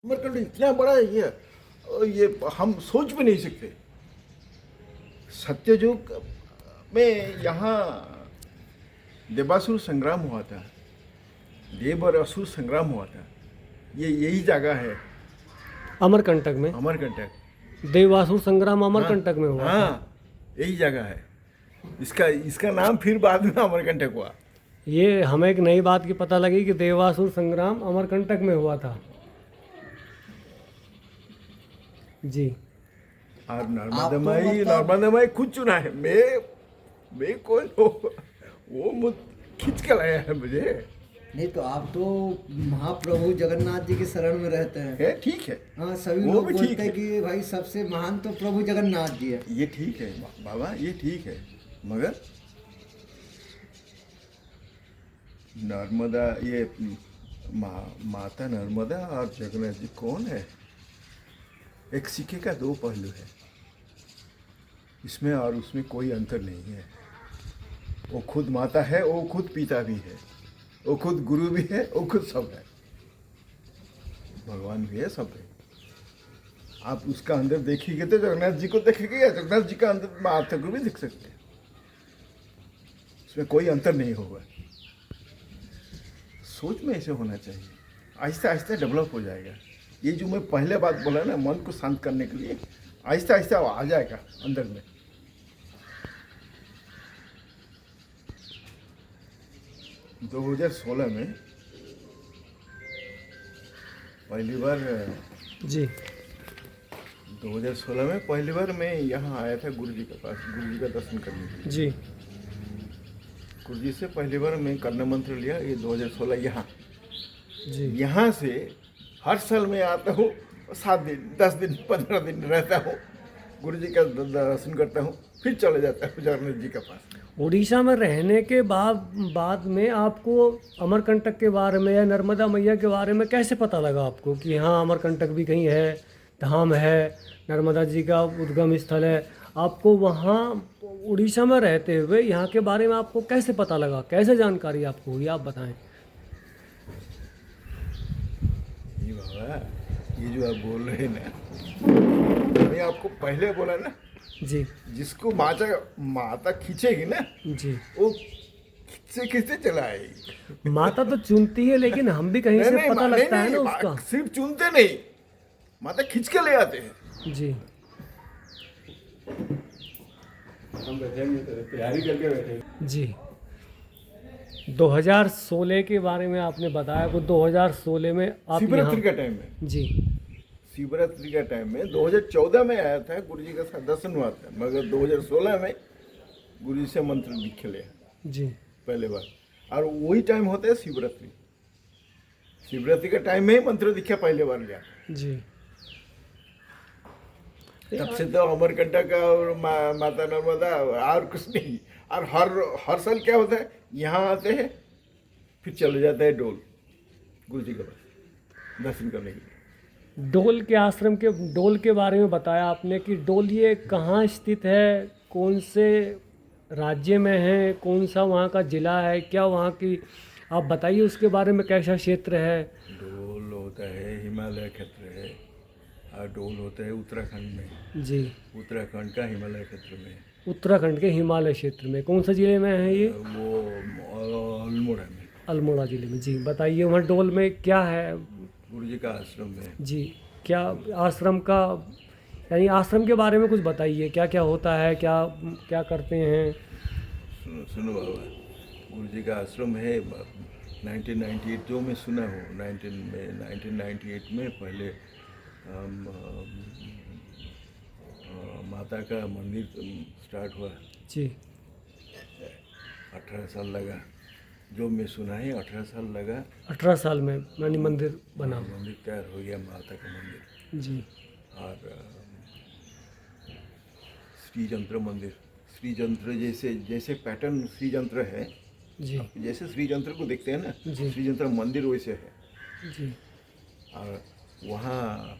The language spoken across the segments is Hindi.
अमरकंटक इतना बड़ा है ये हम सोच भी नहीं सकते। सत्ययुग में यहाँ देवासुर संग्राम हुआ था, देव और असुर संग्राम हुआ था। ये यही जगह है अमरकंटक में। अमरकंटक। देवासुर संग्राम अमरकंटक में हुआ था। हाँ, यही जगह है। इसका नाम फिर बाद में अमरकंटक हुआ। ये हमें एक नई बात की पता लगी कि देवासुर संग्राम अमरकंटक में हुआ था जी। और नर्मदा माई खुद चुना है। मैं कौन हो, वो मुझ खींच के लाया है मुझे। नहीं तो आप तो महाप्रभु जगन्नाथ जी की शरण में रहते हैं। है ठीक है। हाँ, सभी वो लोग भी बोलते ठीक हैं है। कि भाई सबसे महान तो प्रभु जगन्नाथ जी है। ये ठीक है बाबा, ये ठीक है, मगर नर्मदा ये माता नर्मदा और जगन्नाथ जी कौन है? एक सिक्के का दो पहलू है, इसमें और उसमें कोई अंतर नहीं है। वो खुद माता है, वो खुद पिता भी है, वो खुद गुरु भी है, वो खुद सब है, भगवान भी है, सब है। आप उसका अंदर देखिएगा तो जगन्नाथ जी को देखेंगे, या जगन्नाथ जी का अंदर माता को भी देख सकते हैं। उसमें कोई अंतर नहीं होगा। सोच में ऐसे होना चाहिए, आहिस्ता आहिस्ता डेवलप हो जाएगा। ये जो मैं पहले बात बोला ना, मन को शांत करने के लिए, आहिस्ता आहिस्ता आ जाएगा अंदर में। दो 2016 में पहली बार जी 2016 में पहली बार मैं यहाँ आया था गुरु जी के पास, गुरु जी का दर्शन करने के लिए। जी गुरु जी से पहली बार मैं कर्ण मंत्र लिया, ये 2016 यहाँ। जी यहाँ से हर साल मैं आता हूँ, 7 दिन 10 दिन 15 दिन रहता हूँ, गुरु जी का दर्शन करता हूँ, फिर चले जाता हूँ जगन्नाथ जी के पास। उड़ीसा में रहने के बाद में आपको अमरकंटक के बारे में या नर्मदा मैया के बारे में कैसे पता लगा आपको कि हाँ अमरकंटक भी कहीं है, धाम है, नर्मदा जी का उद्गम स्थल है? आपको वहाँ उड़ीसा में रहते हुए यहाँ के बारे में आपको कैसे पता लगा, कैसे जानकारी आपको हुई, आप बताएं। ये बाबा, ये जो आप बोल रहे हैं ना, मैं आपको पहले बोला ना, जी जिसको माता खींचेगी ना, जी वो खींचते खींचते चला आएगी। माता तो चुनती है, लेकिन हम भी कहीं से पता लगता है ना उसका। सिर्फ चुनते नहीं, माता खींच के ले आते हैं। जी हम बैठेंगे तो तैयारी करके बैठेंगे। जी 2016 के बारे में आपने बताया कि 2016 में आप शिवरात्रि यहाँ का टाइम में, जी शिवरात्रि का टाइम में 2014 में आया था, गुरु जी का साथ दर्शन हुआ था, मगर 2016 में गुरु जी से मंत्र दीक्षा लिया जी पहले बार। और वही टाइम होता है शिवरात्रि, शिवरात्रि का टाइम में ही मंत्र दीक्षा पहले बार लिया। जी तब से तो अमरकंटक और माता नर्मदा और कुछ नहीं। और हर साल क्या होता है, यहाँ आते हैं फिर चले जाते हैं डोल गुरु जी के पास दर्शन करने के लिए। डोल के आश्रम के डोल के बारे में बताया आपने कि डोल ये कहाँ स्थित है, कौन से राज्य में है, कौन सा वहाँ का जिला है, क्या वहाँ की, आप बताइए उसके बारे में, कैसा क्षेत्र है? डोल होता है हिमालय क्षेत्र है, और डोल होता है उत्तराखंड में। जी उत्तराखंड का हिमालय क्षेत्र में। उत्तराखंड के हिमालय क्षेत्र में कौन सा जिले में है ये? वो अल्मोड़ा में, अल्मोड़ा जिले में। जी बताइए वहाँ डोल में क्या है? गुरु जी का आश्रम है। जी क्या आश्रम का, यानी आश्रम के बारे में कुछ बताइए, क्या क्या होता है, क्या क्या करते हैं? सुनो बाबा, गुरु जी का आश्रम है 1998, जो मैं सुना हूँ 1998 में पहले माता का मंदिर स्टार्ट हुआ। जी 18 साल लगा, जो मैं सुना है 18 साल लगा। 18 साल में यानी मंदिर बना। मंदिर तैयार हो गया, माता का मंदिर। जी और श्री जंत्र मंदिर, श्री जंत्र जैसे पैटर्न श्री जंत्र है, जी जैसे श्री जंत्र को देखते हैं ना, जी। श्री जंत्र मंदिर वैसे है। जी और वहाँ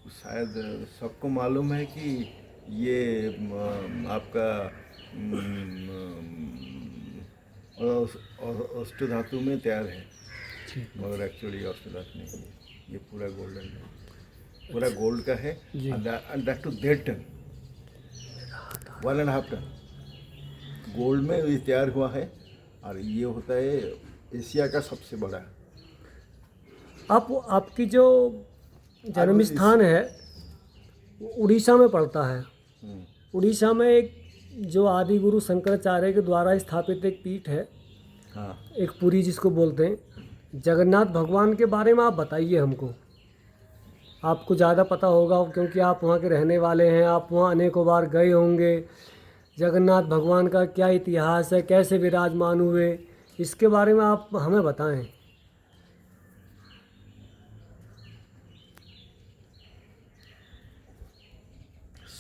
शायद सबको मालूम है कि ये आपका अष्ट धातु में तैयार है, जी मगर एक्चुअली अष्ट धातु नहीं है। ये पूरा गोल्डन है, पूरा गोल्ड का है। जी। And that to 1.5 ton, 1.5 ton gold में ये तैयार हुआ है। और ये होता है एशिया का सबसे बड़ा। आप आपकी जो जन्म स्थान है वो उड़ीसा में पड़ता है। उड़ीसा में एक जो आदि गुरु शंकराचार्य के द्वारा स्थापित एक पीठ है, हाँ, एक पुरी जिसको बोलते हैं। जगन्नाथ भगवान के बारे में आप बताइए हमको, आपको ज़्यादा पता होगा क्योंकि आप वहाँ के रहने वाले हैं, आप वहाँ अनेकों बार गए होंगे। जगन्नाथ भगवान का क्या इतिहास है, कैसे विराजमान हुए, इसके बारे में आप हमें बताएं।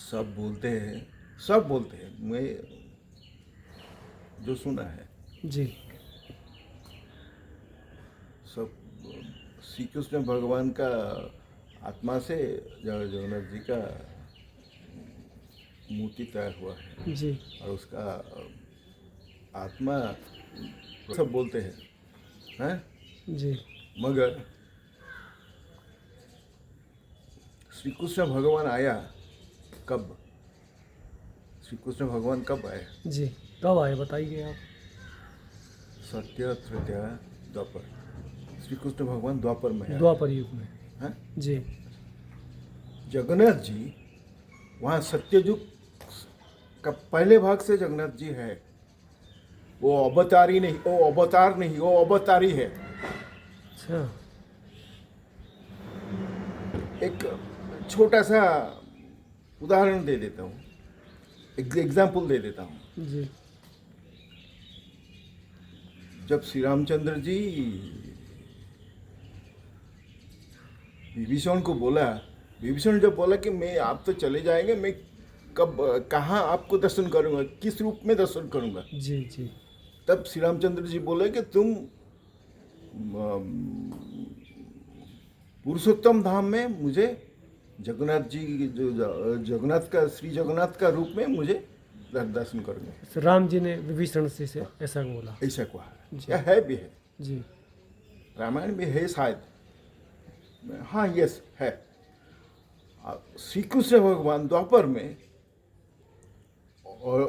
सब बोलते हैं, मैं जो सुना है जी। सब। श्री कृष्ण भगवान का आत्मा से जगन्नाथ जी का मूर्ति तैयार हुआ है, जी। और उसका आत्मा सब बोलते हैं। जी। मगर श्री कृष्ण भगवान आया कब? श्री कृष्ण भगवान कब आए? जी, कब आए बताइए आप। सत्य, त्रेता, द्वापर। श्री कृष्ण भगवान द्वापर में आए। द्वापर युग में। हैं? जी। जगन्नाथ जी वहाँ सत्ययुग का पहले भाग से जगन्नाथ जी है। वो अवतारी नहीं, वो अवतार नहीं, वो अवतारी है। अच्छा। एक छोटा सा उदाहरण दे देता हूँ, एग्जाम्पल दे देता हूँ। जी। जब श्री रामचंद्र जी विभीषण को बोला, विभीषण जब बोला कि मैं, आप तो चले जाएंगे, मैं कब कहाँ आपको दर्शन करूँगा, किस रूप में दर्शन करूँगा? जी। जी। तब श्री रामचंद्र जी बोले कि तुम पुरुषोत्तम धाम में मुझे जगन्नाथ जी, जो जगन्नाथ का, श्री जगन्नाथ का रूप में मुझे दर्शन करूँगा। राम जी ने विभीषण से ऐसा बोला। ऐसा कहा जी। या है भी है, जी। रामायण में है शायद। हाँ, यस है। श्री कृष्ण भगवान द्वापर में और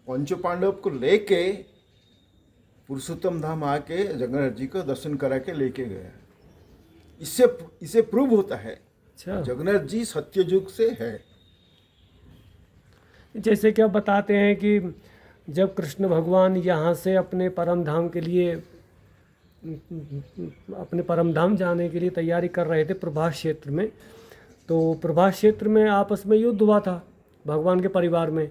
पंच पांडव को लेके पुरुषोत्तम धाम आके जगन्नाथ जी को दर्शन करा के लेके गया। इससे प्रूव होता है अच्छा। जगन्नाथ जी सत्ययुग से है। जैसे कि आप बताते हैं कि जब कृष्ण भगवान यहाँ से अपने परम धाम के लिए, अपने परम धाम जाने के लिए तैयारी कर रहे थे प्रभास क्षेत्र में, तो प्रभास क्षेत्र में आपस में युद्ध हुआ था भगवान के परिवार में।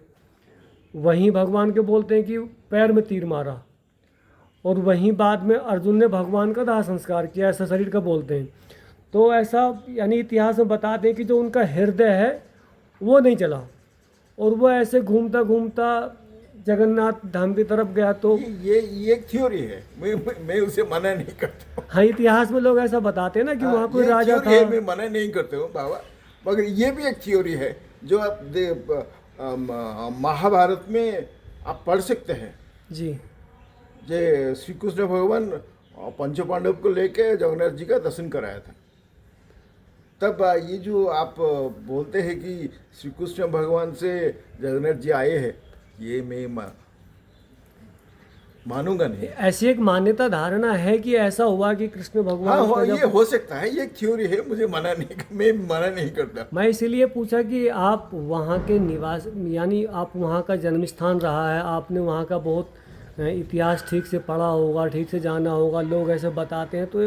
वहीं भगवान के बोलते हैं कि पैर में तीर मारा, और वहीं बाद में अर्जुन ने भगवान का दाह संस्कार किया, ऐसा शरीर का बोलते हैं। तो ऐसा यानी इतिहास में बताते हैं कि जो उनका हृदय है वो नहीं चला, और वो ऐसे घूमता घूमता जगन्नाथ धाम की तरफ गया। तो ये एक थ्योरी है, मैं उसे मना नहीं करता हूँ। हाँ, इतिहास में लोग ऐसा बताते हैं ना कि वहाँ कोई राजा था। मैं मना नहीं करता हूँ बाबा, मगर ये भी एक थ्योरी है जो आप महाभारत में आप पढ़ सकते हैं। जी। जे श्री कृष्ण भगवान पंच पांडव को लेके जगन्नाथ जी का दर्शन कराया था। तब ये जो आप बोलते हैं कि श्री कृष्ण भगवान से जगन्नाथ जी आए हैं, ये मैं मानूंगा नहीं। ऐसी एक मान्यता धारणा है कि ऐसा हुआ कि कृष्ण भगवान हाँ, का जब, ये हो सकता है, ये एक थ्योरी है, मुझे मैं मना नहीं करता। मैं इसीलिए पूछा कि आप वहाँ के निवास, यानी आप वहाँ का जन्म स्थान रहा है, आपने वहाँ का बहुत इतिहास ठीक से पढ़ा होगा, ठीक से जाना होगा, लोग ऐसे बताते हैं, तो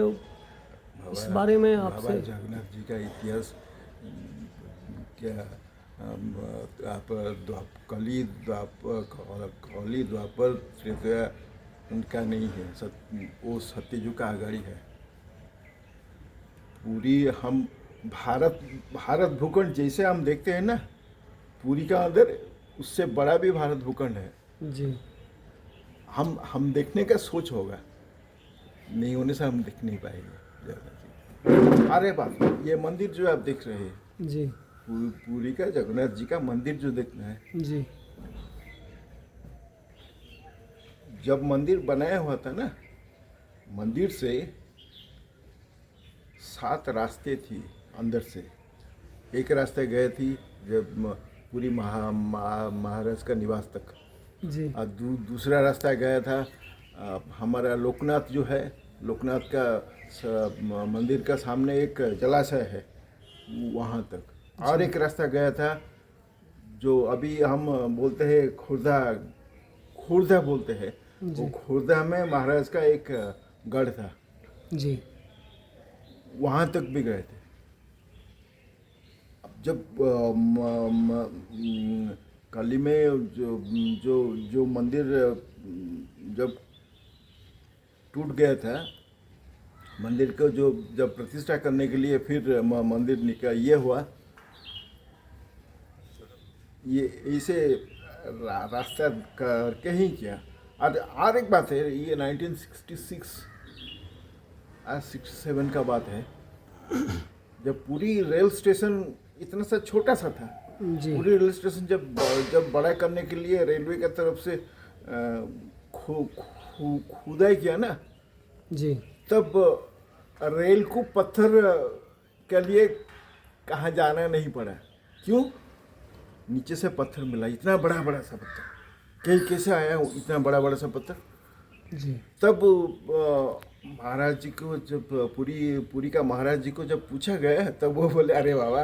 इस बारे में आपसे। जगन्नाथ जी का इतिहास क्या, आप कली द्वापर त्रेता उनका नहीं है, वो सत्ययुग का आगाड़ी है। पूरी हम भारत भूखंड जैसे हम देखते हैं ना, पूरी का अंदर उससे बड़ा भी भारत भूखंड है। जी। हम देखने का सोच होगा, नहीं होने से हम देख नहीं पाएंगे। अरे बात, ये मंदिर जो आप देख रहे हैं, जी। पूरी का जगन्नाथ जी का मंदिर जो देखना है, जी। जब मंदिर बनाया हुआ था ना, मंदिर से 7 रास्ते थी अंदर से। एक रास्ते गए थी जब पूरी महाराज का निवास तक, जी और दूसरा रास्ता गया था हमारा लोकनाथ जो है, लोकनाथ का मंदिर का सामने एक जलाशय है वहाँ तक। और एक रास्ता गया था जो अभी हम बोलते हैं खुर्दा, खुर्दा बोलते हैं, वो खुर्दा में महाराज का एक गढ़ था, जी वहाँ तक भी गए थे। अब जब कली में जो जो जो मंदिर जब टूट गया था, मंदिर को जो जब प्रतिष्ठा करने के लिए फिर मंदिर निकल ये हुआ, ये इसे रास्ता करके ही किया। और एक बात है, ये 1966 आज 67 का बात है, जब पूरी रेल स्टेशन इतना सा छोटा सा था, जी पूरी रेल स्टेशन जब बड़ा करने के लिए रेलवे की तरफ से खुदाई किया ना, जी तब रेल को पत्थर के लिए कहाँ जाना नहीं पड़ा। क्यों? नीचे से पत्थर मिला, इतना बड़ा बड़ा सा पत्थर, कैसे आया इतना बड़ा बड़ा सा पत्थर। जी तब महाराज जी को जब पुरी का महाराज जी को जब पूछा गया, तब वो बोले अरे बाबा,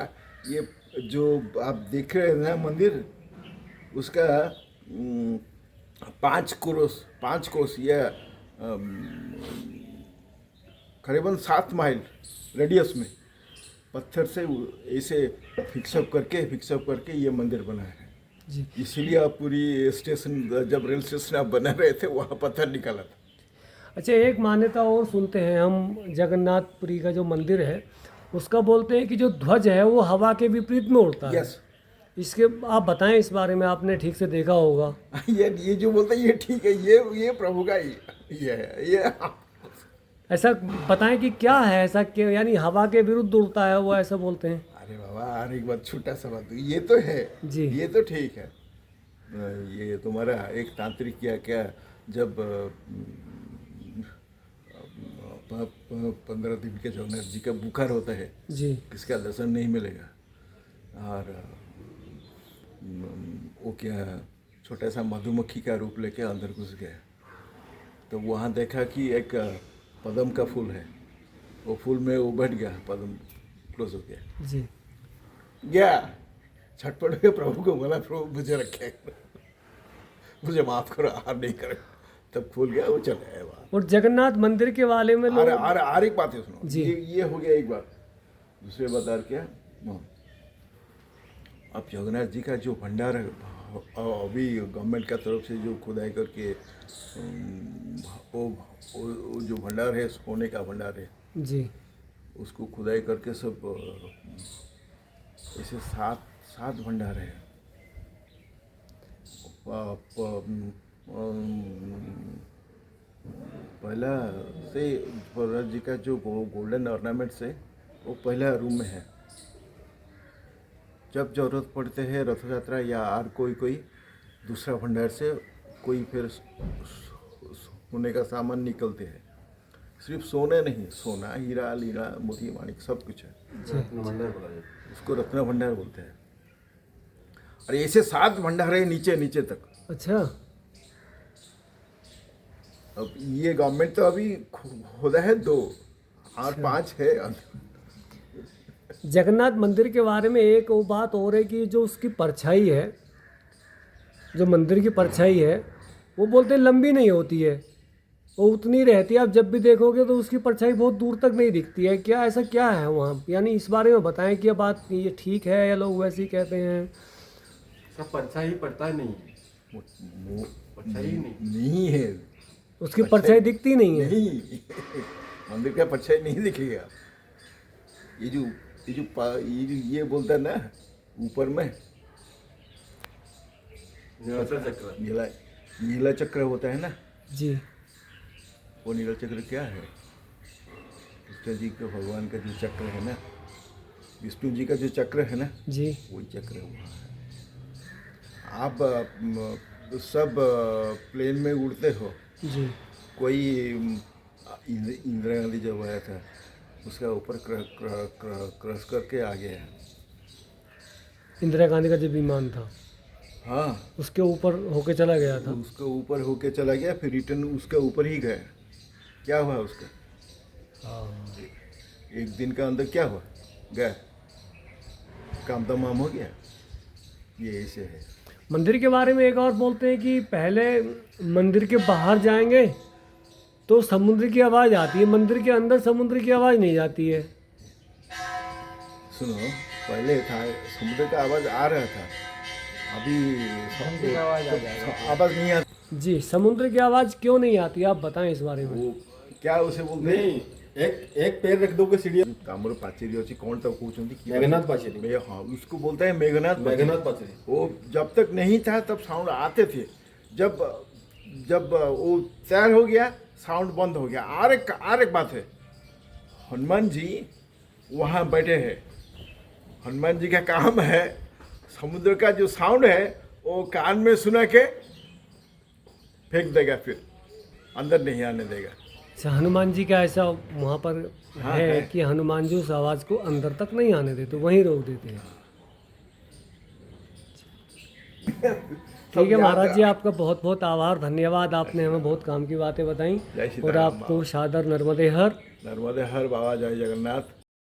ये जो आप देख रहे हैं ना मंदिर, उसका 5 कोस या करीबन 7 माइल रेडियस में पत्थर से ऐसे फिक्सअप करके ये मंदिर बना है। जी इसीलिए आप पूरी स्टेशन, जब रेल स्टेशन आप बना रहे थे, वहाँ पत्थर निकाला था। अच्छा, एक मान्यता और सुनते हैं हम, जगन्नाथपुरी का जो मंदिर है उसका बोलते हैं कि जो ध्वज है वो हवा के विपरीत में उड़ता है। यस, इसके आप बताएं, इस बारे में आपने ठीक से देखा होगा। ये जो बोलते हैं ये ठीक है, ये प्रभु का ये है, ये ऐसा बताएं कि क्या है ऐसा, कि यानी हवा के विरुद्ध उड़ता है वो, ऐसा बोलते हैं। अरे बाबा, और एक बात, छोटा सा बात, ये तो है जी। ये तो ठीक है। ये तुम्हारा एक तांत्रिक क्या जब 15 दिन के जगन्नाथ जी का बुखार होता है, जी किसका दर्शन नहीं मिलेगा, और वो क्या छोटा सा मधुमक्खी का रूप लेके अंदर घुस गया, तो वहाँ देखा कि एक पद्म का फूल है, वो फूल में वो बैठ गया, पद्म क्लोज हो गया। जी गया छटपट के प्रभु को बोला, प्रभु मुझे रखे, मुझे माफ करो, आप नहीं करो, तब खुल गया, वो चले गए वहाँ। और जगन्नाथ मंदिर के वाले में लोग, और एक बात है सुनो जी। ये हो गया एक बात। दूसरी बात और क्या, अब जगन्नाथ जी का जो भंडार है, अभी गवर्नमेंट का तरफ से जो खुदाई करके वो जो भंडार है, सोने का भंडार है, जी उसको खुदाई करके सब ऐसे 7 भंडार है। पहला से महाराज जी का जो गोल्डन ऑर्नामेंट्स है, वो पहला रूम में है। जब जरूरत पड़ते हैं रथ यात्रा या और कोई दूसरा भंडार से कोई फिर सोने का सामान निकलते हैं। सिर्फ सोने नहीं, सोना, हीरा, लीरा, मोती, माणिक सब कुछ है। उसको रत्न भंडार बोलते हैं। और ऐसे 7 भंडार है नीचे तक। अच्छा, अब ये गवर्नमेंट तो अभी खुदा है 2 और 5 है। जगन्नाथ मंदिर के बारे में एक वो बात और है कि जो उसकी परछाई है, जो मंदिर की परछाई है, वो बोलते हैं लंबी नहीं होती है, वो उतनी रहती है। आप जब भी देखोगे तो उसकी परछाई बहुत दूर तक नहीं दिखती है। क्या ऐसा क्या है वहाँ, यानी इस बारे में बताएं कि ये बात ये ठीक है या लोग वैसे ही कहते हैं? सब परछाई पड़ता नहीं है, परछाई नहीं है, उसकी परछाई दिखती नहीं है। नहीं मंदिर का परछाई नहीं दिखेगा। ये बोलता है ना ऊपर में नीला चक्र होता है ना, जी वो नीला चक्र क्या है? कृष्ण जी का, भगवान का जो चक्र है ना, विष्णु जी का जो चक्र है ना, जी वही चक्र वहाँ है। आप सब प्लेन में उड़ते हो। जी कोई इंदिरा गांधी जब आया था उसका ऊपर क्रॉस करके आ गया। इंदिरा गांधी का जब विमान था हाँ, उसके ऊपर होके चला गया था। उसके ऊपर होके चला गया, फिर रिटर्न उसके ऊपर ही गया। क्या हुआ उसका? हाँ। एक दिन का अंदर क्या हुआ? गया, काम तमाम हो गया। ये ऐसे है। मंदिर के बारे में एक और बोलते हैं कि पहले मंदिर के बाहर जाएंगे तो समुद्र की आवाज़ आती है, मंदिर के अंदर समुद्र की आवाज़ नहीं जाती है। सुनो, पहले था समुद्र का आवाज़ आ रहा था, अभी आवाज़ नहीं आती। जी, समुद्र की आवाज़ क्यों नहीं आती, आप बताएं इस बारे में। वो क्या उसे बोलते हैं? नहीं, एक पैर रख दोगे सीढ़िया। कामर पाचेरी अच्छी कौन तक पूछती? मेघनाथ पाचेरी। हाँ, उसको बोलते हैं मेघनाथ मेघनाथ पाचेरी। वो जब तक नहीं था तब साउंड आते थे, जब जब वो तैयार हो गया साउंड बंद हो गया। और एक बात है, हनुमान जी वहाँ बैठे हैं, हनुमान जी का काम है समुद्र का जो साउंड है वो कान में सुना के फेंक देगा, फिर अंदर नहीं आने देगा। अच्छा, हनुमान जी का ऐसा वहाँ पर हाँ, है है। कि हनुमान जी उस आवाज़ को अंदर तक नहीं आने देते, वहीं रोक देते हैं। ठीक है महाराज जी, आपका बहुत बहुत आभार, धन्यवाद। आपने हमें बहुत काम की बातें बताई जय और सीताराम। आपको सादर नर्मदे हर। नर्मदे हर बाबा, जय जगन्नाथ।